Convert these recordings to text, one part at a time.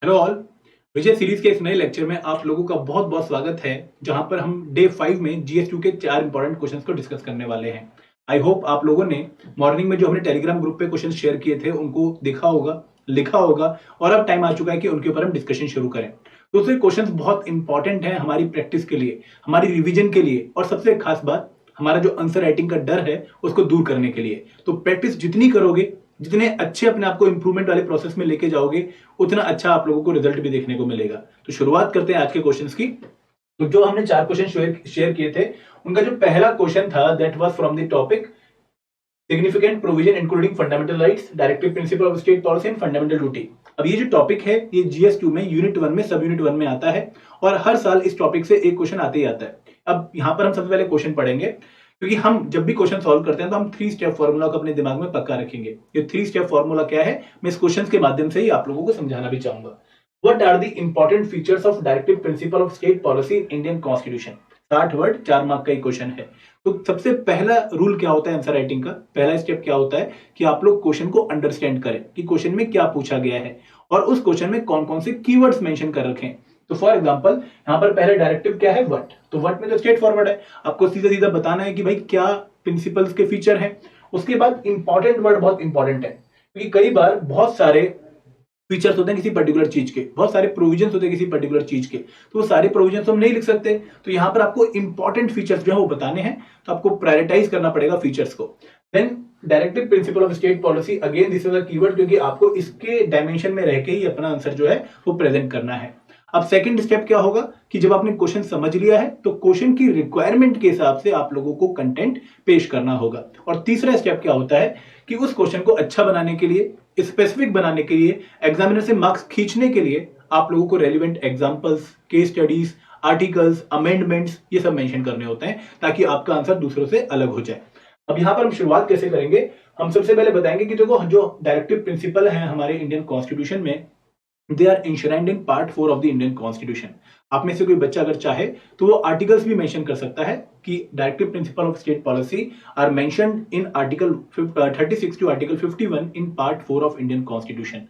Hello all. विजय series के इस नए लेक्चर में आप लोगों का बहुत बहुत स्वागत है, जहां पर हम डे 5 में जीएस2 के 4 इंपॉर्टेंट क्वेश्चंस को डिस्कस करने वाले हैं। आई होप आप लोगों ने मॉर्निंग में जो हमने टेलीग्राम ग्रुप पे क्वेश्चन शेयर किए थे उनको देखा होगा, लिखा होगा और अब टाइम आ चुका है कि उनके ऊपर हम डिस्कशन शुरू करें। दोस्तों, क्वेश्चंस बहुत इंपॉर्टेंट हैं हमारी प्रैक्टिस के लिए, हमारी रिविजन के लिए और सबसे खास बात हमारा जो आंसर राइटिंग का डर है उसको दूर करने के लिए। तो प्रैक्टिस जितनी करोगे, जितने अच्छे अपने आप को इंप्रूवमेंट वाले प्रोसेस में लेके जाओगे, उतना अच्छा आप लोगों को रिजल्ट भी देखने को मिलेगा। तो शुरुआत करते हैं आज के क्वेश्चंस की। तो जो हमने 4 क्वेश्चन शेयर किए थे, उनका जो पहला क्वेश्चन था that was from the topic significant provision including fundamental rights, directive principle of state policy and fundamental duty. अब ये जो टॉपिक है ये जीएस2 में यूनिट 1 में सब यूनिट 1 में आता है और हर साल इस टॉपिक से एक क्वेश्चन आते ही आता है। अब यहां पर हम सबसे पहले क्वेश्चन पढ़ेंगे, क्योंकि हम जब भी क्वेश्चन सॉल्व करते हैं तो हम 3 स्टेप फॉर्मूला को अपने दिमाग में पक्का रखेंगे। ये 3 स्टेप फॉर्मूला क्या है, मैं इस क्वेश्चन के माध्यम से ही आप लोगों को समझाना भी चाहूंगा। What are the important features of directive principle of state policy in Indian constitution. 60 word 4 mark का ही क्वेश्चन है। तो सबसे पहला रूल क्या होता है आंसर राइटिंग का, पहला स्टेप क्या होता है कि आप लोग क्वेश्चन को अंडरस्टैंड करें कि क्वेश्चन में क्या पूछा गया है और उस क्वेश्चन में कौन कौन से कीवर्ड्स मेंशन कर रखें। तो फॉर एग्जांपल यहां पर पहले डायरेक्टिव क्या है, व्हाट। तो व्हाट में तो स्ट्रेट फॉरवर्ड है, आपको सीधा सीधा बताना है कि भाई क्या प्रिंसिपल्स के फीचर हैं। उसके बाद इंपॉर्टेंट वर्ड बहुत इंपॉर्टेंट है, क्योंकि कई बार बहुत सारे फीचर्स होते हैं किसी पर्टिकुलर चीज के, बहुत सारे प्रोविजंस होते हैं किसी पर्टिकुलर चीज के, तो वो सारे प्रोविजंस हम नहीं लिख सकते। तो यहां पर आपको इंपॉर्टेंट फीचर्स जो है वो बताने हैं, तो आपको प्रायोरिटाइज करना पड़ेगा फीचर्स को। Then directive principle of state policy, again this is a keyword, क्योंकि आपको इसके डायमेंशन में रह के ही अपना आंसर जो है वो प्रेजेंट करना है। अब सेकंड स्टेप क्या होगा कि जब आपने क्वेश्चन समझ लिया है तो क्वेश्चन की रिक्वायरमेंट के हिसाब से आप लोगों को कंटेंट पेश करना होगा। और तीसरा स्टेप क्या होता है कि उस क्वेश्चन को अच्छा बनाने के लिए, स्पेसिफिक बनाने के लिए, एग्जामिनर से मार्क्स खींचने के लिए आप लोगों को relevant examples, case studies, articles, amendments ये सब मेंशन करने होते हैं, ताकि आपका आंसर दूसरों से अलग हो जाए। अब यहां पर हम शुरुआत कैसे करेंगे, हम सबसे पहले बताएंगे कि देखो जो डायरेक्टिव प्रिंसिपल है हमारे इंडियन कॉन्स्टिट्यूशन में, they are enshrined in part 4 of the Indian constitution. आप में से कोई बच्चा अगर चाहे तो वो आर्टिकल्स भी मेंशन कर सकता है कि directive principle of state policy are mentioned in article 36 to article 51 in part 4 of Indian constitution.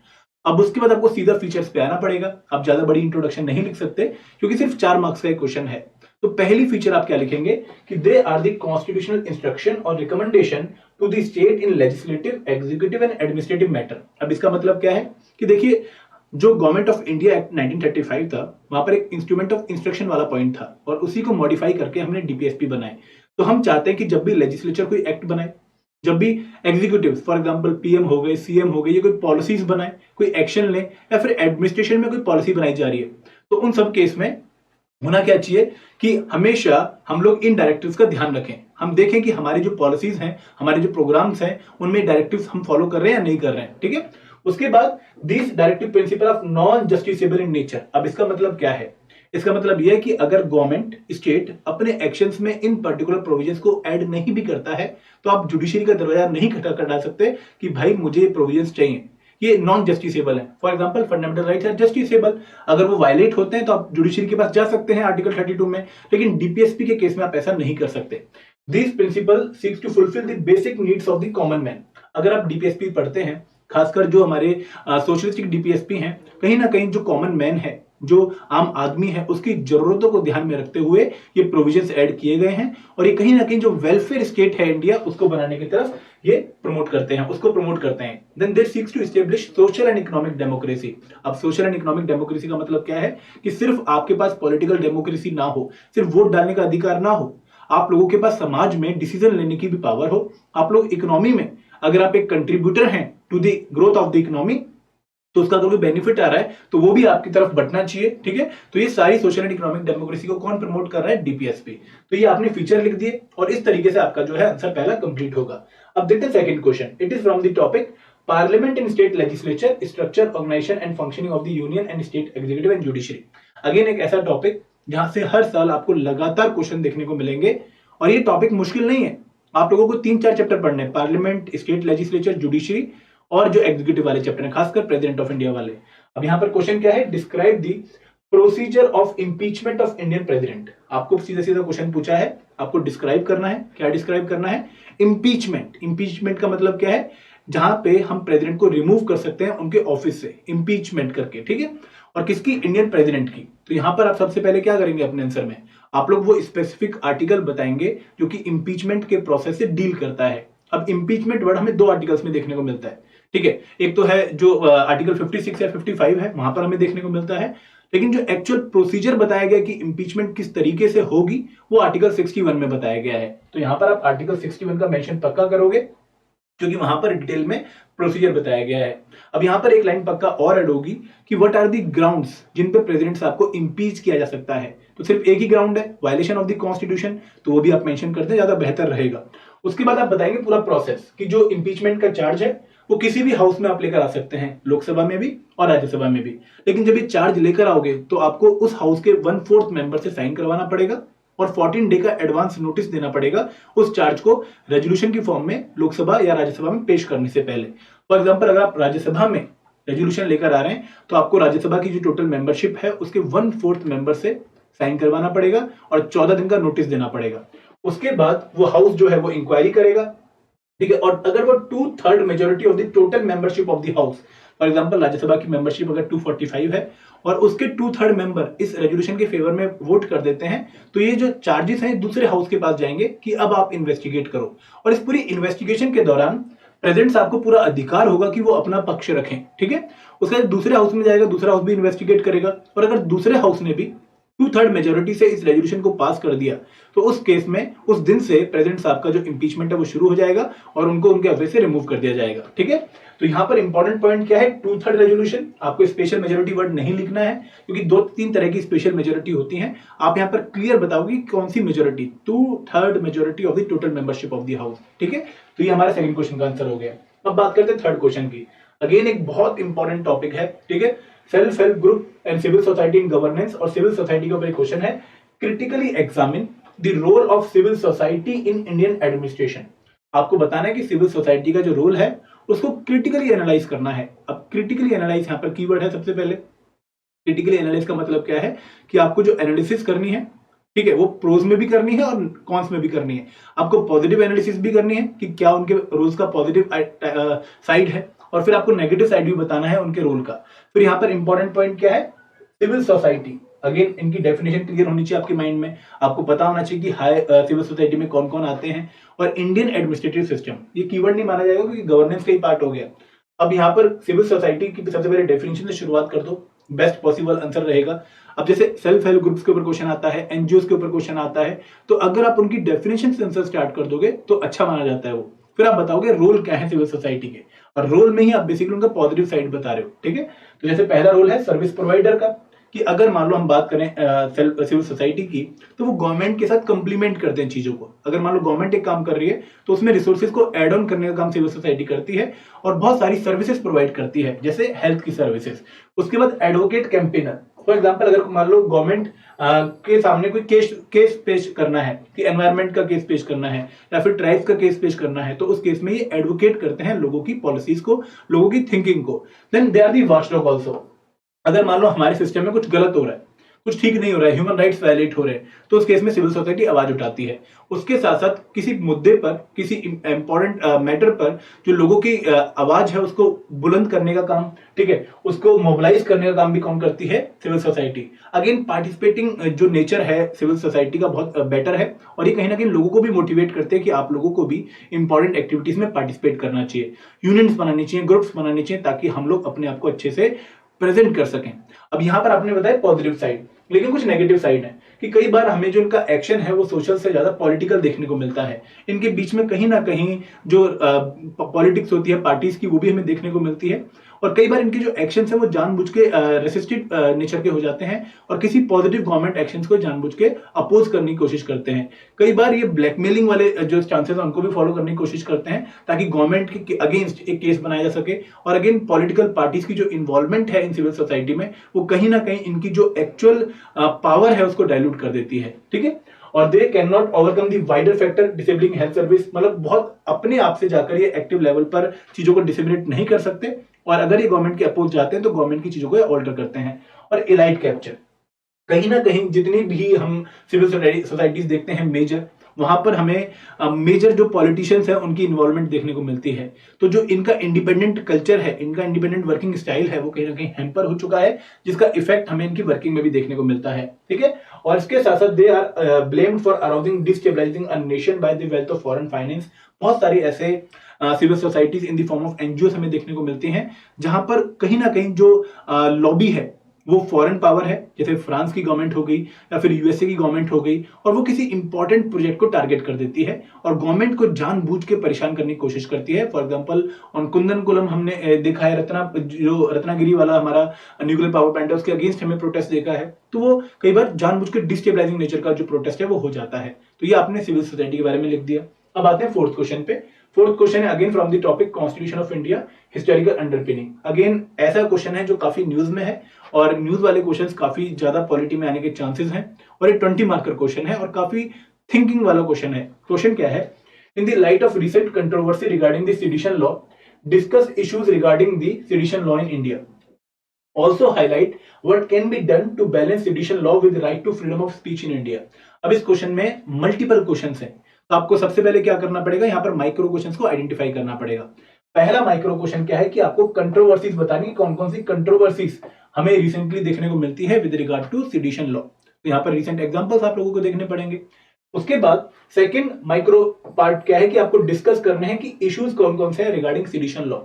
अब उसके बाद आपको सीधा फीचर्स पे आना पड़ेगा, आप ज्यादा बड़ी इंट्रोडक्शन नहीं लिख सकते क्योंकि सिर्फ 4 मार्क्स का एक क्वेश्चन है। तो पहली फीचर आप क्या लिखेंगे कि they are the constitutional instruction और recommendation to the state in legislative, executive and administrative matter. अब इसका मतलब क्या है कि देखिए, जो गवर्नमेंट ऑफ इंडिया एक्ट 1935 था, वहां पर एक इंस्ट्रूमेंट ऑफ इंस्ट्रक्शन वाला पॉइंट था और उसी को मॉडिफाई करके हमने डीपीएसपी बनाए। तो हम चाहते हैं कि जब भी लेजिस्लेचर कोई एक्ट बनाए, जब भी एग्जीक्यूटिव फॉर एग्जांपल पीएम हो गए, सीएम हो गए, ये कोई पॉलिसीज बनाए, कोई एक्शन ले, या फिर एडमिनिस्ट्रेशन में कोई पॉलिसी बनाई जा रही है, तो उन सब केस में होना क्या चाहिए कि हमेशा हम लोग इन डायरेक्टिव्स का ध्यान रखें। हम देखें कि हमारी जो पॉलिसीज हैं, हमारे जो प्रोग्राम्स हैं, उनमें डायरेक्टिव्स हम फॉलो कर रहे हैं या नहीं कर रहे हैं। ठीक है। उसके बाद this directive principle of non justiciable in nature. अब इसका मतलब क्या है, इसका मतलब यह है कि अगर गवर्नमेंट, स्टेट अपने एक्शंस में इन पर्टिकुलर प्रोविजंस को ऐड नहीं भी करता है, तो आप जुडिशरी का दरवाजा नहीं खटखटा डाल सकते कि भाई मुझे ये प्रोविजंस चाहिए, ये नॉन जस्टिसेबल है। For example fundamental rights are justiciable, अगर वो वायलेट होते हैं तो आप जुडिशरी के पास जा सकते हैं आर्टिकल 32 में, लेकिन डीपीएसपी के केस में आप ऐसा नहीं कर सकते। This principle seeks to fulfil the basic needs of the common man. अगर आप डीपीएसपी पढ़ते हैं, खासकर जो हमारे सोशलिस्टिक डीपीएसपी हैं, कहीं ना कहीं जो कॉमन मैन है, जो आम आदमी है, उसकी जरूरतों को ध्यान में रखते हुए ये प्रोविजंस ऐड किए गए हैं और ये कहीं ना कहीं जो वेलफेयर स्टेट है इंडिया, उसको बनाने की तरफ ये प्रमोट करते हैं, उसको प्रमोट करते हैं। Then they seeks to establish social and economic democracy. अब सोशल एंड इकोनॉमिक डेमोक्रेसी का मतलब क्या है कि सिर्फ आपके पास पॉलिटिकल डेमोक्रेसी ना हो, सिर्फ वोट डालने का अधिकार ना हो, आप लोगों के पास समाज में डिसीजन लेने की भी पावर हो। आप लोग इकोनॉमी में अगर आप एक कंट्रीब्यूटर हैं to the growth of the economy, तो उसका कोई बेनिफिट आ रहा है तो वो भी आपकी तरफ बढ़ना चाहिए। ठीक है। तो ये सारी सोशल एंड इकोनॉमिक डेमोक्रेसी को कौन प्रमोट कर रहा है, डीपीएसपी। तो ये आपने फीचर लिख दिए और इस तरीके से आपका जो है आंसर पहला कंप्लीट होगा। अब देखते हैं second question. It is from the topic parliament and state legislature, structure, organisation and functioning of the union and state executive and judiciary. Again एक ऐसा टॉपिक जहां से हर साल आपको लगातार क्वेश्चन देखने को मिलेंगे और ये टॉपिक मुश्किल नहीं है। आप लोगों को 3-4 चैप्टर पढ़ने हैं, पार्लियामेंट, स्टेट लेजिस्लेचर, जुडिशरी और जो एग्जीक्यूटिव वाले चैप्टर हैं, खासकर प्रेसिडेंट ऑफ इंडिया वाले। अब यहां पर क्वेश्चन क्या है, describe the procedure of impeachment of Indian president. आपको सीधा सीधा क्वेश्चन पूछा है, आपको डिस्क्राइब करना है। क्या डिस्क्राइब करना है, इंपीचमेंट। इंपीचमेंट का मतलब क्या है, जहां पे हम प्रेसिडेंट को रिमूव कर सकते हैं उनके ऑफिस से इम्पीचमेंट करके, ठीक है। और किसकी? इंडियन प्रेसिडेंट की। तो यहां पर आप सबसे पहले क्या करेंगे अपने आंसर में, आप लोग वो स्पेसिफिक आर्टिकल बताएंगे जो कि इम्पीचमेंट के प्रोसेस से डील करता है। अब इम्पीचमेंट वर्ड हमें दो आर्टिकल्स में देखने को मिलता है, ठीक है। एक तो है जो आर्टिकल 56 या 55 है, वहां पर हमें देखने को मिलता है, लेकिन जो एक्चुअल प्रोसीजर बताया गया कि इम्पीचमेंट किस तरीके से होगी वो आर्टिकल 61 में बताया गया है। तो यहां पर आप आर्टिकल 61 का मेंशन पक्का करोगे, क्योंकि वहां पर डिटेल में प्रोसीजर बताया गया है। अब यहां पर एक लाइन पक्का और ऐड होगी कि व्हाट आर द ग्राउंड्स जिन पे प्रेसिडेंट साहब को इम्पीच किया जा सकता है। तो सिर्फ एक ही ग्राउंड है, वायलेशन ऑफ द कॉन्स्टिट्यूशन, तो वो भी आप मेंशन करते हैं, ज्यादा बेहतर रहेगा। उसके बाद आप बताएंगे पूरा प्रोसेस कि जो इम्पीचमेंट का चार्ज है वो किसी भी हाउस में आप लेकर आ सकते हैं, लोकसभा में भी और राज्यसभा में भी। लेकिन जब ये चार्ज लेकर आओगे तो आपको उस हाउस के 1/4 मेंबर से साइन करवाना पड़ेगा और 14 डे का एडवांस नोटिस देना पड़ेगा उस चार्ज को रेजोल्यूशन की फॉर्म में लोकसभा या राज्यसभा में पेश करने से पहले। फॉर एग्जांपल, अगर आप राज्यसभा में रेजोल्यूशन लेकर आ रहे हैं तो आपको राज्यसभा की जो टोटल मेंबरशिप है उसके 1/4 मेंबर से साइन करवाना पड़ेगा और 14 दिन का नोटिस देना पड़ेगा। उसके बाद वो हाउस जो है वो इंक्वायरी करेगा, ठीक है। और अगर वो 2/3 majority of the total membership of the house, for example Rajya Sabha की मेंबरशिप अगर 245 है और उसके 2/3 मेंबर इस रेजोल्यूशन के फेवर में वोट कर देते हैं, तो ये जो चार्जेस हैं दूसरे हाउस के पास जाएंगे कि अब आप इन्वेस्टिगेट करो। और इस पूरी इन्वेस्टिगेशन के दौरान प्रेसिडेंट साहब को पूरा अधिकार होगा कि वो अपना पक्ष रखें, ठीक है। उसके बाद दूसरे हाउस में जाएगा, दूसरा हाउस भी इन्वेस्टिगेट करेगा, और अगर दूसरे हाउस ने भी 2/3 मेजोरिटी से इस रेजोल्यूशन को पास कर दिया तो उस केस में उस दिन से प्रेसिडेंट साहब का जो इंपीचमेंट है वो शुरू हो जाएगा और उनको उनके ऑफिस से रिमूव कर दिया जाएगा, ठीक है। तो यहां पर इंपॉर्टेंट पॉइंट क्या है, 2/3 रेजोल्यूशन। आपको स्पेशल मेजोरिटी वर्ड नहीं लिखना है क्योंकि 2-3 तरह की स्पेशल मेजोरिटी होती है। आप यहां पर क्लियर बताओगे कौन सी majority, 2/3 majority of the total membership of the house, ठीक है। तो ये हमारा सेकंड क्वेश्चन का आंसर हो गया। अब बात करते हैं थर्ड क्वेश्चन की। अगेन एक बहुत इंपॉर्टेंट टॉपिक है, ठीक है। Self help group and civil society in governance, और सिविल सोसाइटी का ऊपर क्वेश्चन है, critically examine the role of civil society in Indian administration. आपको बताना है कि सिविल सोसाइटी का जो रोल है उसको क्रिटिकली एनालाइज करना है। अब क्रिटिकली एनालाइज यहां पर कीवर्ड है। सबसे पहले क्रिटिकली एनालाइज का मतलब क्या है कि आपको जो एनालिसिस करनी है, ठीक है, वो प्रोज में भी करनी है और कॉन्स में भी करनी है। आपको पॉजिटिव एनालिसिस भी करनी है कि क्या उनके रोल्स का पॉजिटिव साइड है, और फिर आपको नेगेटिव साइड भी बताना है उनके रोल का। फिर यहाँ पर इंपॉर्टेंट पॉइंट क्या है, सिविल सोसाइटी। अगेन इनकी डेफिनेशन क्लियर होनी चाहिए आपके माइंड में। आपको पता होना चाहिए कि हाई सिविल सोसाइटी में कौन कौन आते हैं। और इंडियन एडमिनिस्ट्रेटिव सिस्टम, ये कीवर्ड नहीं माना जाएगा क्योंकि गवर्नेंस का ही पार्ट हो गया। अब यहाँ पर सिविल सोसाइटी की सबसे पहले डेफिनेशन से शुरुआत कर दो, बेस्ट पॉसिबल आंसर रहेगा। अब जैसे सेल्फ हेल्प ग्रुप्स के ऊपर क्वेश्चन आता है, एनजीओ के ऊपर क्वेश्चन आता है, तो अगर आप उनकी डेफिनेशन से आंसर स्टार्ट कर दोगे तो अच्छा माना जाता है वो। फिर आप बताओगे रोल क्या है सिविल सोसाइटी के, और रोल में ही आप बेसिकली उनका पॉजिटिव साइड बता रहे हो, ठीक है। तो जैसे पहला रोल है सर्विस प्रोवाइडर का, कि अगर मान लो हम बात करें सिविल सोसाइटी की, तो वो गवर्नमेंट के साथ कंप्लीमेंट करते हैं चीजों को। अगर मान लो गवर्नमेंट एक काम कर रही है तो उसमें रिसोर्सेज को एड ऑन करने का काम सिविल सोसाइटी करती है और बहुत सारी सर्विसेज प्रोवाइड करती है, जैसे हेल्थ की सर्विसेज। उसके बाद एडवोकेट कैंपेनर, फॉर एग्जाम्पल अगर मान लो गवर्नमेंट के सामने कोई केस पेश करना है कि एनवायरमेंट का केस पेश करना है या फिर ट्राइब्स का केस पेश करना है, तो उस केस में ये एडवोकेट करते हैं लोगों की पॉलिसीज को, लोगों की थिंकिंग को। Then they are the watchdog also. अगर मान लो हमारे सिस्टम में कुछ गलत हो रहा है, कुछ ठीक नहीं हो रहा है, ह्यूमन राइट्स वायलेट हो रहे हैं, तो उस केस में सिविल सोसाइटी आवाज उठाती है। उसके साथ साथ किसी मुद्दे पर, किसी इंपॉर्टेंट मैटर पर जो लोगों की आवाज है उसको बुलंद करने का काम, ठीक है, उसको मोबिलाइज करने का काम भी कौन करती है, सिविल सोसाइटी। अगेन पार्टिसिपेटिंग जो नेचर है सिविल सोसाइटी का बहुत बेटर है, और ये कहीं ना कहीं लोगों को भी मोटिवेट करते हैं कि आप लोगों को भी इंपॉर्टेंट एक्टिविटीज में पार्टिसिपेट करना चाहिए, यूनियंस बनानी चाहिए, ग्रुप्स बनानी चाहिए, ताकि हम लोग अपने आप को अच्छे से प्रेजेंट कर सकें। अब यहां पर आपने बताया पॉजिटिव साइड, लेकिन कुछ नेगेटिव साइड है कि कई बार हमें जो इनका एक्शन है वो सोशल से ज्यादा पॉलिटिकल देखने को मिलता है। इनके बीच में कहीं ना कहीं जो पॉलिटिक्स होती है पार्टीज की, वो भी हमें देखने को मिलती है। और कई बार इनके जो एक्शन है वो जानबूझ के रेसिस्टिव नेचर के हो जाते हैं और किसी पॉजिटिव गवर्नमेंट एक्शंस को जानबूझ के अपोज करने की कोशिश करते हैं। कई बार ये ब्लैकमेलिंग वाले जो चांसेस है उनको भी फॉलो करने की कोशिश करते हैं, ताकि गवर्नमेंट के अगेंस्ट एक केस बनाया जा सके। और अगेन पॉलिटिकल पार्टीज की जो इन्वॉल्वमेंट है इन सिविल सोसाइटी में, वो कहीं ना कहीं इनकी जो एक्चुअल पावर है उसको डायल्यूट कर देती है, ठीक है। और they can not overcome the wider factor disabling health service, मतलब बहुत अपने आप से जाकर ये एक्टिव लेवल पर चीजों को डिसेबिलिट नहीं कर सकते, और अगर ये गवर्नमेंट के अपोज जाते हैं तो गवर्नमेंट की चीजों को ऑल्टर करते हैं। और एलाइट कैप्चर, कहीं ना कहीं जितनी भी हम सिविल सोसाइटीज देखते हैं मेजर, वहां पर हमें मेजर जो पॉलिटिशियंस है उनकी इन्वॉल्वमेंट देखने को मिलती है। तो जो इनका इंडिपेंडेंट कल्चर है, इनका इंडिपेंडेंट वर्किंग स्टाइल है, वो कहीं ना कहीं हैम्पर हो चुका है, जिसका इफेक्ट हमें इनकी वर्किंग में भी देखने को मिलता है। ठीक है, और इसके साथ साथ they are blamed for arousing destabilising a nation by the wealth of foreign finance. बहुत सारी ऐसे civil societies in the form of NGO हमें देखने को मिलती हैं, जहां पर कहीं ना कहीं जो लॉबी है वो फॉरेन पावर है, जैसे फ्रांस की गवर्नमेंट हो गई या फिर यूएसए की गवर्नमेंट हो गई, और वो किसी इंपॉर्टेंट प्रोजेक्ट को टारगेट कर देती है और गवर्नमेंट को जानबूझ के परेशान करने की कोशिश करती है। फॉर एग्जांपल ऑन कुंदनकुलम हमने देखा है, रत्नागिरी वाला हमारा न्यूक्लियर पावर प्लांट है, उसके अगेंस्ट हमें प्रोटेस्ट देखा है। तो वो कई बार जानबूझ के डिस्टेबलाइजिंग नेचर का जो प्रोटेस्ट है वो हो जाता है। तो ये आपने सिविल सोसाइटी के बारे में लिख दिया। अब आते हैं फोर्थ क्वेश्चन पे। फोर्थ क्वेश्चन है again from the topic constitution of India historical underpinning. Again ऐसा क्वेश्चन है जो काफी न्यूज में है, और न्यूज वाले क्वेश्चंस काफी ज्यादा पॉलिटी में आने के चांसेस हैं, और ये 20 मार्कर क्वेश्चन है और काफी थिंकिंग वाला क्वेश्चन है। क्वेश्चन क्या है? In the light of recent controversy regarding the sedition law, discuss issues regarding the sedition law in India. Also highlight what can be done to balance sedition law with right to freedom of speech in India। अब इस question में multiple questions हैं, तो आपको सबसे पहले क्या करना पड़ेगा, यहां पर माइक्रो क्वेश्चंस को आइडेंटिफाई करना पड़ेगा। पहला माइक्रो क्वेश्चन क्या है कि आपको कंट्रोवर्सीज बतानी, कौन कौन सी कंट्रोवर्सीज हमें रिसेंटली देखने को मिलती है with regard to sedition law. तो यहां पर रिसेंट एग्जांपल्स आप लोगों को देखने पड़ेंगे। उसके बाद सेकंड माइक्रो पार्ट क्या है कि आपको डिस्कस करने हैं कि इश्यूज कौन कौन से हैं रिगार्डिंग सेडिशन लॉ।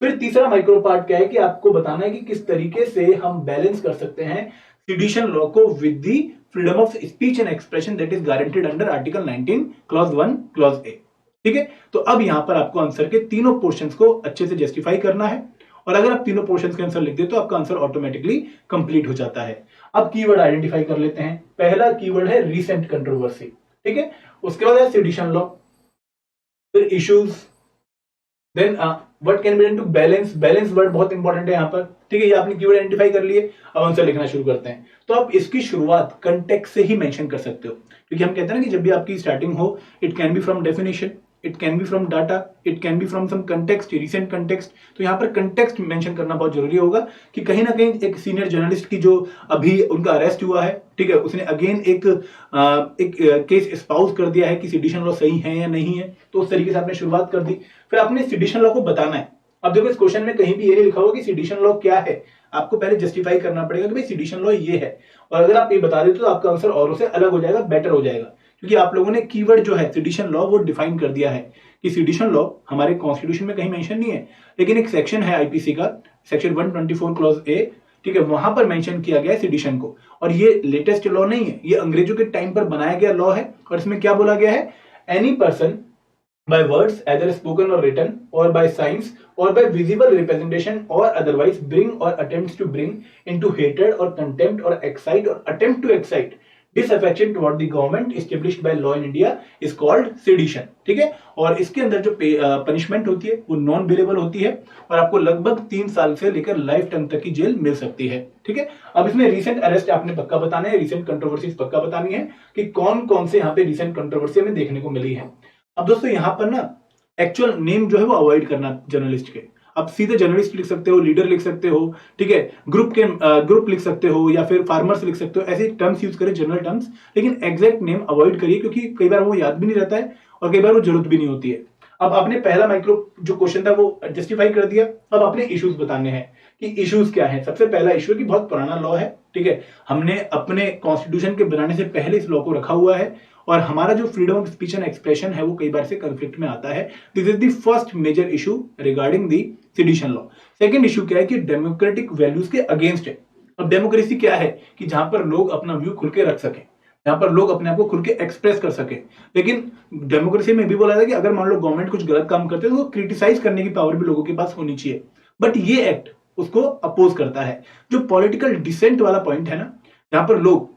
फिर तीसरा माइक्रो पार्ट क्या है कि आपको बताना है कि किस तरीके से हम बैलेंस कर सकते हैं सेडिशन लॉ को with the freedom of speech and expression that is guaranteed under article 19 clause 1 clause A. ठीक है, तो अब यहां पर आपको आंसर के तीनों पोर्शंस को अच्छे से जस्टिफाई करना है, और अगर आप तीनों पोर्शंस के आंसर लिख दे तो आपका आंसर ऑटोमेटिकली कंप्लीट हो जाता है। अब कीवर्ड आइडेंटिफाई कर लेते हैं। पहला कीवर्ड है रीसेंट कंट्रोवर्सी। ठीक है, उसके बाद है सेडिशन लॉ, फिर issues, then what can be done to balance. Balance word बहुत इंपॉर्टेंट है यहाँ पर। ठीक है, ये आपने कीवर्ड आइडेंटिफाई कर लिए, अब आंसर लिखना शुरू करते हैं। तो आप इसकी शुरुआत कंटेक्स्ट से ही मेंशन कर सकते हो, क्योंकि हम कहते हैं ना कि जब भी आपकी स्टार्टिंग हो, it can be from definition, it can be from data, it can be from some context, recent context. तो यहाँ पर कंटेक्स्ट मेंशन करना बहुत जरूरी होगा कि कहीं ना कहीं एक सीनियर जर्नलिस्ट की जो अभी उनका अरेस्ट हुआ है, ठीक है, उसने अगेन एक केस स्पाउस कर दिया है कि सेडिशन लॉ सही है या नहीं है, तो उस तरीके से आपने शुरुआत कर दी। फिर आपने सेडिशन लॉ को बताना है। अब देखो इस क्वेश्चन में कहीं भी ये नहीं लिखा होगा कि सेडिशन लॉ क्या है, आपको पहले जस्टिफाई करना पड़ेगा कि भाई सेडिशन लॉ ये है, और अगर आप ये बता देते तो आपका आंसर औरों से अलग हो जाएगा, बेटर हो जाएगा, क्योंकि आप लोगों ने कीवर्ड जो है सेडिशन लॉ वो डिफाइन कर दिया है कि सेडिशन लॉ हमारे कॉन्स्टिट्यूशन में कहीं मेंशन नहीं है, लेकिन एक सेक्शन है आईपीसी का, सेक्शन 124 क्लॉज ए, ठीक है, वहां पर मेंशन किया गया है सेडिशन को। और ये लेटेस्ट लॉ नहीं है, ये अंग्रेजों के टाइम पर बनाया गया लॉ है, और इसमें क्या बोला गया है, any person by words either spoken or written or by signs or by visible representation or otherwise bring or attempts to bring into hatred or contempt or excite or attempt to excite disaffection toward the government established by law in India is called sedition। ठीक है, और इसके अंदर जो punishment होती है वो non bailable होती है, और आपको लगभग 3 साल से लेकर लाइफ टाइम तक की जेल मिल सकती है। ठीक है, अब इसमें रिसेंट अरेस्ट आपने पक्का बताना है, रिसेंट कंट्रोवर्सीज पक्का बतानी है कि कौन कौन से यहाँ पे रिसेंट कंट्रोवर्सी हमें देखने को मिली है। अब दोस्तों यहां पर ना एक्चुअल नेम जो है वो अवॉइड करना जर्नलिस्ट के। आप सीधे जर्नलिस्ट लिख सकते हो, लीडर लिख सकते हो, ठीक है, ग्रुप लिख सकते हो, या फिर फार्मर्स लिख सकते हो, ऐसे टर्म्स यूज करें, जनरल टर्म्स, लेकिन एग्जैक्ट नेम अवॉइड करिए, क्योंकि कई बार वो याद भी नहीं रहता है और कई बार वो जरूरत भी नहीं होती है। अब आपने पहला माइक्रो जो क्वेश्चन था वो जस्टिफाई कर दिया। अब आपने इश्यूज बताने हैं कि इश्यूज क्या है। सबसे पहला इश्यू की बहुत पुराना लॉ है, ठीक है, हमने अपने कॉन्स्टिट्यूशन के बनाने से पहले इस लॉ को रखा हुआ है, और हमारा जो freedom of speech and expression है वो कई बार से कॉन्फ्लिक्ट में आता है। This is the first major issue regarding the sedition law. Second issue क्या है कि डेमोक्रेटिक वैल्यूज के अगेंस्ट है। अब डेमोक्रेसी क्या है कि जहां पर लोग अपना व्यू खुल के रख सके, जहां पर लोग अपने आप को खुल के एक्सप्रेस कर सके। लेकिन डेमोक्रेसी में भी बोला था कि अगर मान लो गवर्नमेंट कुछ गलत काम करते हैं तो क्रिटिसाइज करने की पावर भी लोगों के पास होनी चाहिए, बट ये एक्ट उसको अपोज करता है। जो पॉलिटिकल डिसेंट वाला पॉइंट है ना, जहां पर लोग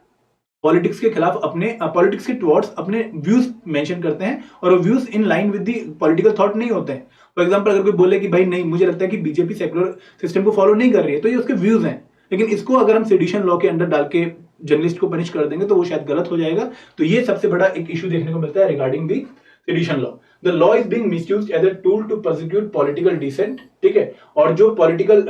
पॉलिटिक्स के खिलाफ अपने पॉलिटिक्स के टुवर्ड्स अपने व्यूज मेंशन करते हैं, और वो views in line with the political thought नहीं होते हैं। फॉर एग्जांपल अगर कोई बोले कि भाई नहीं, मुझे लगता है कि बीजेपी सेक्युलर सिस्टम को फॉलो नहीं कर रही है, तो ये उसके व्यूज हैं, लेकिन इसको अगर हम सेडिशन लॉ के अंडर डाल के जर्नलिस्ट को पनिश कर देंगे तो वो शायद गलत हो जाएगा। तो ये सबसे बड़ा एक इशू देखने को मिलता है regarding the sedition law. The law is being misused as a tool to prosecute political dissent. ठीक है, और जो पॉलिटिकल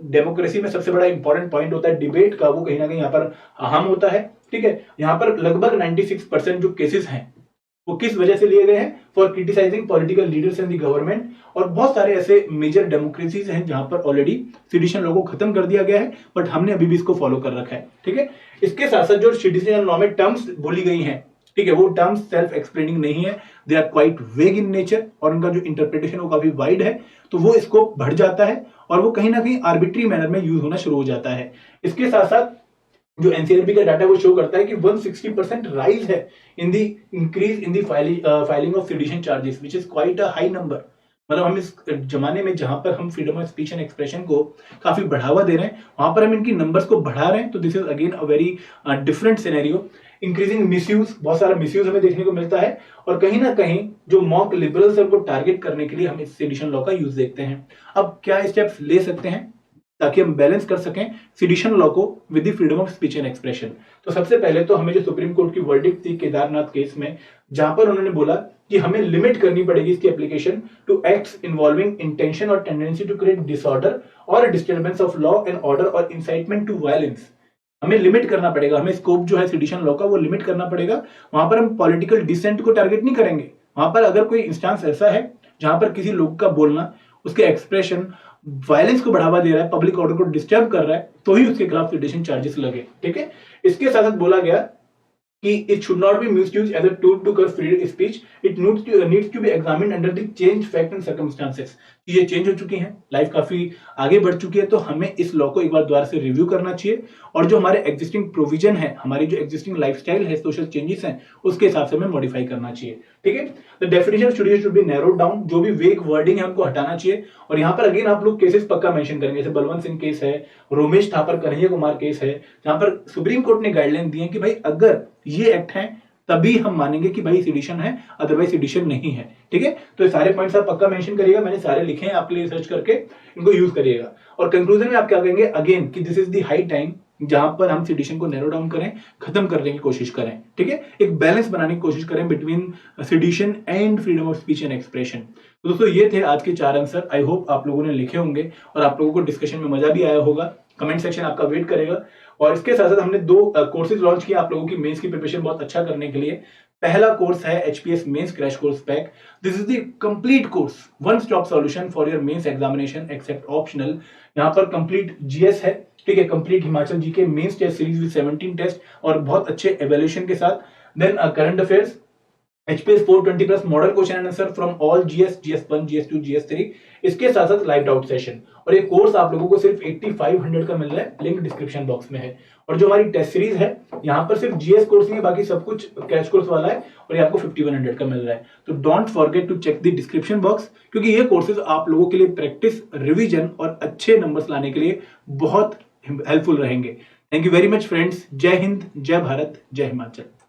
डेमोक्रेसी में सबसे बड़ा इंपॉर्टेंट पॉइंट होता है डिबेट का, वो कहीं ना कहीं यहाँ पर अहम होता है। ठीक है, यहाँ पर लगभग 96% जो केसेस हैं वो किस वजह से लिए गए हैं? For criticising political leaders in the government. और बहुत सारे ऐसे मेजर डेमोक्रेसीज हैं जहां पर ऑलरेडी सेडिशन लॉ को खत्म कर दिया गया है, बट हमने अभी भी इसको फॉलो कर रखा है। ठीक है, इसके साथ साथ जो सेडिशन लॉ में टर्म्स बोली गई हैं, ठीक है, वो टर्म्स सेल्फ एक्सप्लेनिंग नहीं है, दे आर क्वाइट वेग इन नेचर, और उनका जो इंटरप्रिटेशन वो काफी वाइड है, तो वो स्कोप बढ़ जाता है और वो कहीं ना कहीं आर्बिट्री मैनर में यूज होना शुरू हो जाता है। इसके साथ साथ जो एनसीआरबी का डाटा वो शो करता है कि 160% राइज है in the increase in the filing of sedition charges, which is quite a high number. मतलब हम इस जमाने में जहां पर हम freedom of speech and expression को काफी बढ़ावा दे रहे हैं, वहां पर हम इनकी नंबर्स को बढ़ा रहे हैं, तो this is again a very different scenario. Increasing misuse, बहुत सारा मिसयूज हमें देखने को मिलता है, और कहीं ना कहीं जो मॉक लिबरल्स है उनको टारगेट करने के लिए हम इस सेडिशन लॉ का यूज देखते हैं। अब क्या स्टेप्स ले सकते हैं ताकि हम बैलेंस कर सकें सेडिशन लॉ को with the freedom of speech and expression? तो सबसे पहले तो हमें जो सुप्रीम कोर्ट की वर्डिक्ट थी केदारनाथ केस में, जहां पर उन्होंने बोला कि हमें लिमिट करनी पड़ेगी इसकी application to acts involving intention और टेंडेंसी टू क्रिएट डिसऑर्डर और disturbance of law and order और इंसाइटमेंट टू वायलेंस। हमें लिमिट करना पड़ेगा, हमें स्कोप जो है सेडिशन लॉ का वो लिमिट करना पड़ेगा। वहां पर हम पॉलिटिकल डिसेंट को टारगेट नहीं करेंगे। वहां पर अगर कोई इंस्टांस ऐसा है जहां पर किसी लोग का बोलना, उसके एक्सप्रेशन वायलेंस को बढ़ावा दे रहा है, पब्लिक ऑर्डर को डिस्टर्ब कर रहा है, तो ही उसके खिलाफ सेडिशन चार्जेस लगे। ठीक है, इसके साथ साथ बोला गया कि it should not be misused as a tool to curb free speech. It needs to be examined under the changed fact and circumstances. ये चेंज हो चुकी हैं, लाइफ काफी आगे बढ़ चुकी है, तो हमें इस लॉ को एक बार दोबारा से रिव्यू करना चाहिए, और जो हमारे एग्जिस्टिंग प्रोविजन है, हमारी जो एग्जिस्टिंग लाइफस्टाइल है, सोशल चेंजेस हैं, उसके हिसाब से हमें मॉडिफाई करना चाहिए। ठीक है, the definition should be narrowed down, जो भी वेग वर्डिंग है उनको हटाना चाहिए। और यहाँ पर अगेन आप लोग केसेस पक्का मेंशन करेंगे, जैसे बलवंत सिंह केस है, रोमेश थापर कन्हैया कुमार केस है, जहां पर सुप्रीम कोर्ट ने गाइडलाइन दी है कि भाई अगर ये एक्ट है तभी हम मानेंगे कि भाई सेडिशन है, अदरवाइज सेडिशन नहीं है। ठीक है, तो ये सारे पॉइंट्स आप पक्का मेंशन करिएगा, मैंने सारे लिखे हैं आपके लिए, रिसर्च करके इनको यूज करिएगा। और कंक्लूजन में आप क्या कहेंगे अगेन कि this is the high time जहां पर हम सेडिशन को नैरो डाउन करें, खत्म करने की कोशिश करें। ठीक है, एक बैलेंस बनाने की कोशिश करें between sedition and freedom of speech and expression. तो दोस्तों ये थे आज के 4 आंसर। आई होप आप लोगों ने लिखे होंगे और आप लोगों को डिस्कशन में मजा भी आया होगा। कमेंट सेक्शन आपका वेट करेगा। और इसके साथ साथ हमने 2 कोर्सेज लॉन्च किए आप लोगों की मेंस की प्रिपरेशन बहुत अच्छा करने के लिए। पहला कोर्स है HPS mains crash course pack. This is the complete course, one stop solution for your mains examination except optional. यहाँ पर कंप्लीट जीएस है, ठीक है, complete Himachal GK mains test series with 17 test और बहुत अच्छे एवेल्यूएशन के साथ। Then current affairs, HPS 420 plus model question and answer from all GS, GS1, GS2, GS3। इसके साथ साथ लाइव डाउट सेशन। और ये कोर्स आप लोगों को सिर्फ 8500 का मिल रहा है, लिंक डिस्क्रिप्शन बॉक्स में है। और जो हमारी टेस्ट सीरीज है, यहाँ पर सिर्फ जीएस कोर्स नहीं है, बाकी सब कुछ क्रैश कोर्स वाला है, और ये आपको 5100 का मिल रहा है। तो don't forget to check the description box, क्योंकि ये कोर्सेज आप लोगों के लिए प्रैक्टिस, रिविजन और अच्छे नंबर्स लाने के लिए बहुत हेल्पफुल रहेंगे। Thank you very much friends. जय हिंद, जय भारत, जय हिमाचल।